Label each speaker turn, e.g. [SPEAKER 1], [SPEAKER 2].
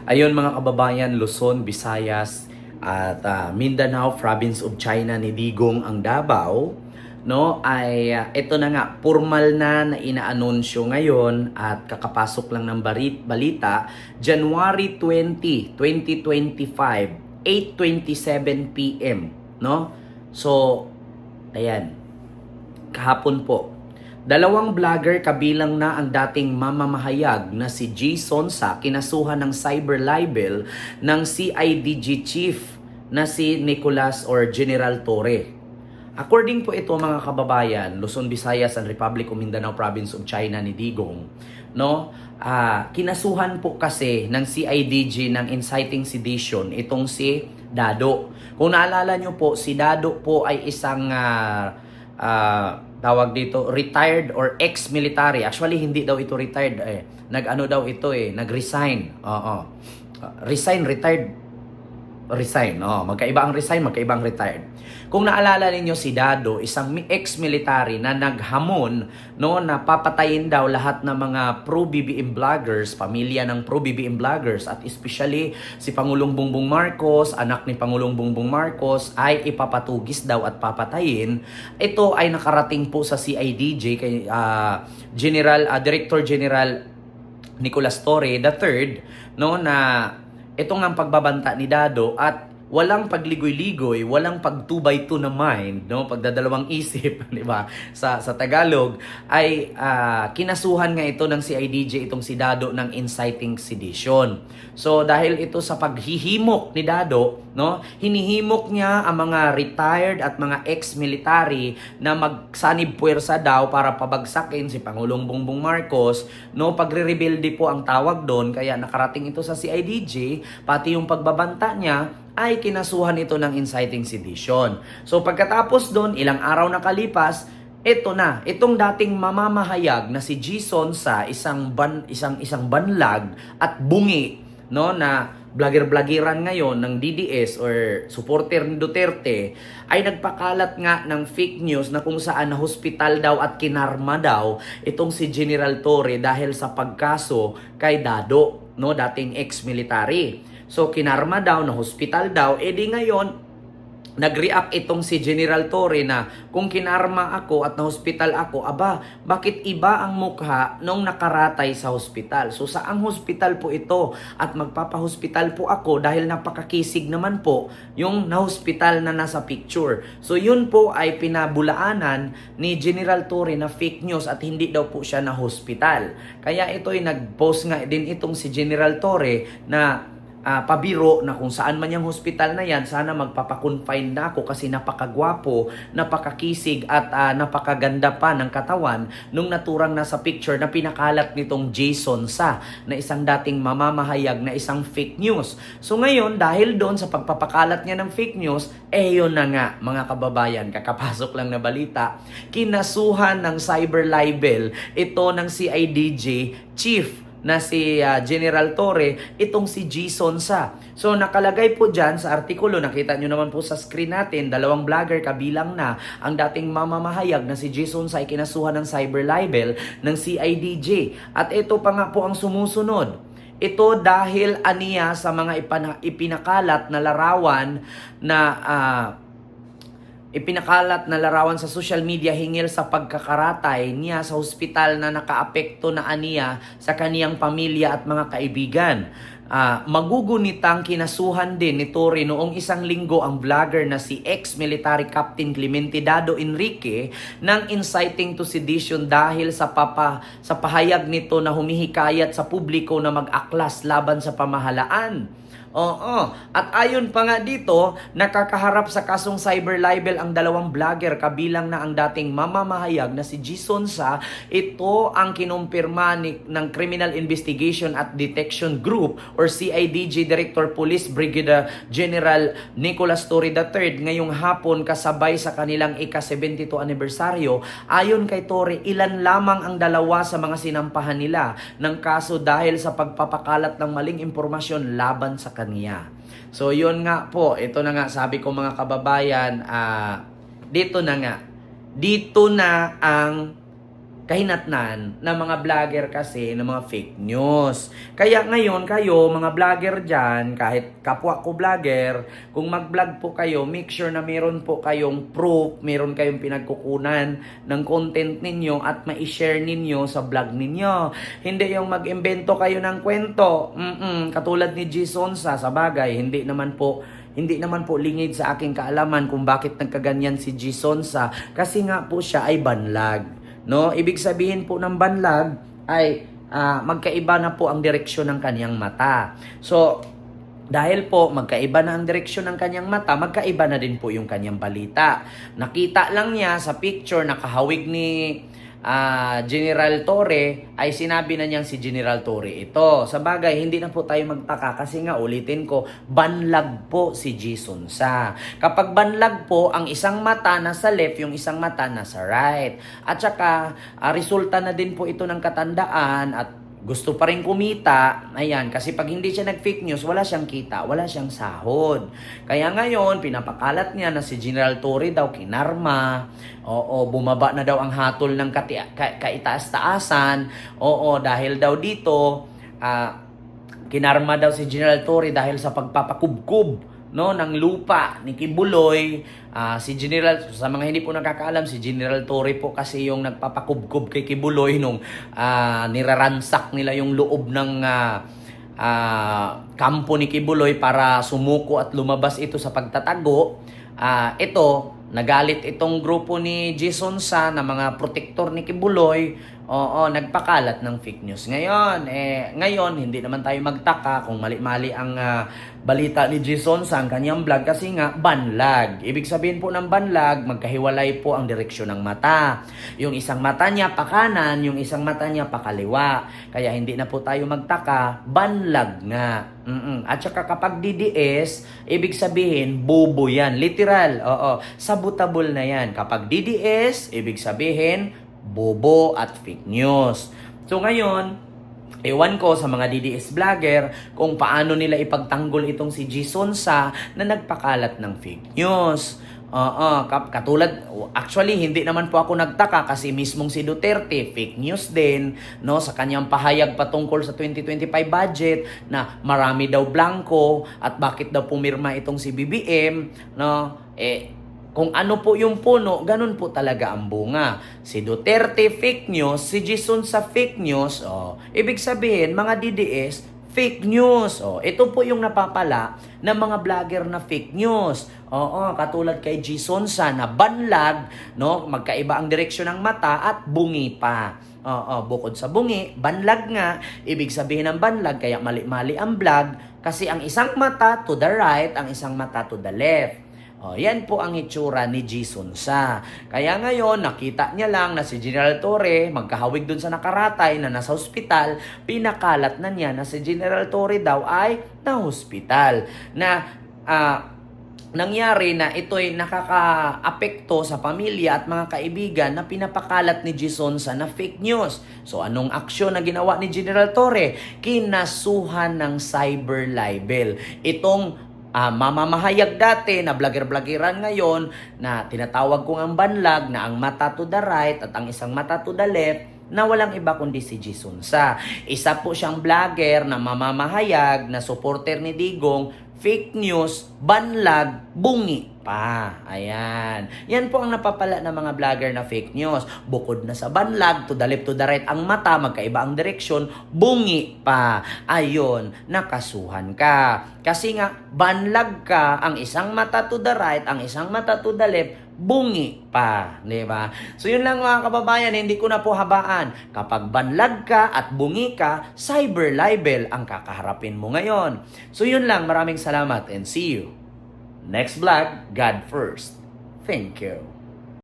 [SPEAKER 1] Ayun mga kababayan, Luzon, Visayas at Mindanao, Province of China ni Digong ang Davao, no, ay ito na nga, formal na inaanunsyo ngayon at kakapasok lang ng balita, January 20, 2025, 8:27 p.m., no? So, ayan, kahapon po. Dalawang vlogger kabilang na ang dating mamamahayag na si G. Sonsa kinasuhan ng cyber libel ng CIDG chief na si Nicolas or General Torre. According po ito mga kababayan, Luzon, Visayas and Republic of Mindanao Province of China ni Digong, no? Kinasuhan po kasi ng CIDG ng inciting sedition itong si Dado. Kung naalala nyo po, si Dado po ay isang tawag dito, retired or ex-military. Actually, hindi daw ito retired. Nag-ano daw ito nag-resign. Resign, retired, resign. Magkaiba ang resign, magkaiba ang retired. Kung naalala ninyo si Dado, isang ex-military na naghamon, no, na papatayin daw lahat ng mga pro-BBM vloggers, pamilya ng pro-BBM vloggers, at especially si Pangulong Bongbong Marcos, anak ni Pangulong Bongbong Marcos, ay ipapatugis daw at papatayin. Ito ay nakarating po sa CIDJ kay Director General Nicolas Torre III, no, na ito nga ang pagbabanta ni Dado at walang pagligoy-ligoy, walang pag-2x2 na mind, no, pagdadalawang isip, di ba? Sa Tagalog ay kinasuhan nga ito ng CIDJ itong si Dado ng inciting sedition. So dahil ito sa paghihimok ni Dado, no, hinihimok niya ang mga retired at mga ex-military na magsanib puwersa daw para pabagsakin si Pangulong Bongbong Marcos, no, pagre-rebelde po ang tawag doon, kaya nakarating ito sa CIDJ, pati yung pagbabanta niya ay kinasuhan ito ng inciting sedition. So pagkatapos doon, ilang araw na kalipas, itong dating mamamahayag na si G. Sonsa, isang banlag at bungi, no, na vlogger-vloggeran ngayon ng DDS or supporter ni Duterte, ay nagpakalat nga ng fake news na kung saan na hospital daw at kinarma daw itong si General Torre dahil sa pagkaso kay Dado, no, dating ex-military. So kinarma daw, na hospital daw, di ngayon nag-react itong si General Torre na kung kinarma ako at na-hospital ako, bakit iba ang mukha nung nakaratay sa hospital? So saang hospital po ito? At magpapahospital po ako dahil napakakisig naman po yung na-hospital na nasa picture. So yun po ay pinabulaanan ni General Torre na fake news at hindi daw po siya na-hospital. Kaya ito ay nag-post nga din itong si General Torre na pabiro na kung saan man yung hospital na yan, sana magpapakonfine na ako kasi napakagwapo, napakakisig at napakaganda pa ng katawan nung naturang nasa picture na pinakalat nitong Jason Sa na isang dating mamamahayag na isang fake news. So ngayon, dahil doon sa pagpapakalat niya ng fake news, yun na nga mga kababayan, kakapasok lang na balita, kinasuhan ng cyber libel ito ng CIDJ chief na si General Torre, itong si G. Sonsa. So nakalagay po dyan sa artikulo, nakita nyo naman po sa screen natin, dalawang vlogger kabilang na ang dating mamamahayag na si G. Sonsa ay kinasuhan ng cyber libel ng CIDJ. At ito pa nga po ang sumusunod. Ito dahil aniya sa mga ipinakalat na larawan na larawan sa social media hinggil sa pagkakaratay niya sa hospital na nakaapekto na aniya sa kaniyang pamilya at mga kaibigan. Magugunitang kinasuhan din ni Torre noong isang linggo ang vlogger na si ex-military Captain Clemente Dado Enrique ng inciting to sedition dahil sa pahayag nito na humihikayat sa publiko na mag-aklas laban sa pamahalaan. At ayon pa nga dito, nakakaharap sa kasong cyber libel ang dalawang vlogger kabilang na ang dating mamamahayag na si G. Sonsa. Ito ang kinumpirma ng Criminal Investigation at Detection Group or CIDG Director Police Brigadier General Nicolas Torre III ngayong hapon kasabay sa kanilang ika-72 anibersaryo. Ayon kay Torre, ilan lamang ang dalawa sa mga sinampahan nila ng kaso dahil sa pagpapakalat ng maling impormasyon laban sa niya. So yun nga po, ito na nga sabi ko mga kababayan, dito na ang kahinatnan ng mga vlogger kasi ng mga fake news. Kaya ngayon kayo, mga vlogger dyan, kahit kapwa ko vlogger, kung mag-vlog po kayo, make sure na meron po kayong proof, meron kayong pinagkukunan ng content ninyo at ma-share ninyo sa vlog ninyo. Hindi yung mag-imbento kayo ng kwento. Katulad ni G. Sonsa, sa bagay, hindi naman po lingid sa aking kaalaman kung bakit nagkaganyan si G. Sonsa kasi nga po siya ay banlag. No, ibig sabihin po ng banlag ay magkaiba na po ang direksyon ng kanyang mata. So, dahil po magkaiba na ang direksyon ng kanyang mata, magkaiba na din po yung kanyang balita. Nakita lang niya sa picture na kahawig ni General Torre ay sinabi na niyang si General Torre ito. Sa bagay, hindi na po tayo magtaka kasi nga ulitin ko, banlag po si G. Sonsa. Kapag banlag po, ang isang mata nasa left, yung isang mata nasa right. At saka, resulta na din po ito ng katandaan at gusto pa rin kumita, ayan, kasi pag hindi siya nag-fake news, wala siyang kita, wala siyang sahod. Kaya ngayon, pinapakalat niya na si General Torre daw kinarma, bumaba na daw ang hatol ng kaitaas-taasan, dahil daw dito, kinarma daw si General Torre dahil sa pagpapakubkub ng lupa ni Kibuloy. Si General, sa mga hindi po nakakaalam, si General Torre po kasi yung nagpapakubkub kay Kibuloy nung niraransak nila yung loob ng kampo ni Kibuloy para sumuko at lumabas ito sa pagtatago. Nagalit itong grupo ni G. Sonsa na mga protektor ni Kibuloy, nagpakalat ng fake news. Ngayon, hindi naman tayo magtaka kung mali-mali ang balita ni G. Sonsa, ang kanyang vlog, kasi nga, banlag. Ibig sabihin po ng banlag, magkahiwalay po ang direksyon ng mata. Yung isang mata niya pa kanan, yung isang mata niya pa kaliwa. Kaya hindi na po tayo magtaka, banlag nga. At saka kapag DDS, ibig sabihin, bobo yan. Literal, sabotable na yan. Kapag DDS, ibig sabihin, bobo at fake news. So ngayon, ewan ko sa mga DDS vlogger kung paano nila ipagtanggol itong si G. Sonsa na nagpakalat ng fake news. Katulad, actually, hindi naman po ako nagtaka kasi mismong si Duterte, fake news din, no, sa kanyang pahayag patungkol sa 2025 budget na marami daw blanco at bakit daw pumirma itong si BBM, no, kung ano po yung puno, ganun po talaga ang bunga. Si Duterte fake news, si G. Sonsa fake news, ibig sabihin, mga DDS, fake news. Ito po yung napapala ng mga vlogger na fake news. Katulad kay G. Sonsa na banlag, no, magkaiba ang direksyon ng mata at bungi pa. Bukod sa bungi, banlag nga, ibig sabihin ng banlag, kaya mali-mali ang vlog, kasi ang isang mata to the right, ang isang mata to the left. Yan po ang itsura ni G. Sonsa. Kaya ngayon, nakita niya lang na si General Torre, magkahawig dun sa nakaratay na nasa ospital, pinakalat na niya na si General Torre daw ay na-hospital. Nangyari na ito'y nakaka-apekto sa pamilya at mga kaibigan na pinapakalat ni G. Sonsa na fake news. So anong aksyon na ginawa ni General Torre? Kinasuhan ng cyber libel. Itong mamamahayag dati na vlogger-vloggeran ngayon na tinatawag kong ang banlag na ang mata to the right at ang isang mata to the left na walang iba kundi si G. Sonsa. Isa po siyang vlogger na mamamahayag na supporter ni Digong, fake news, banlag, bungi pa. Ayan. Yan po ang napapala ng mga vlogger na fake news. Bukod na sa banlag, to the left, to the right, ang mata, magkaiba ang direksyon, bungi pa. Ayun, nakasuhan ka. Kasi nga, banlag ka, ang isang mata to the right, ang isang mata to the left, bungi pa, di ba? So yun lang mga kababayan, hindi ko na po habaan. Kapag banlag ka at bungi ka, cyber libel ang kakaharapin mo ngayon. So yun lang, maraming salamat and see you next vlog. God first. Thank you.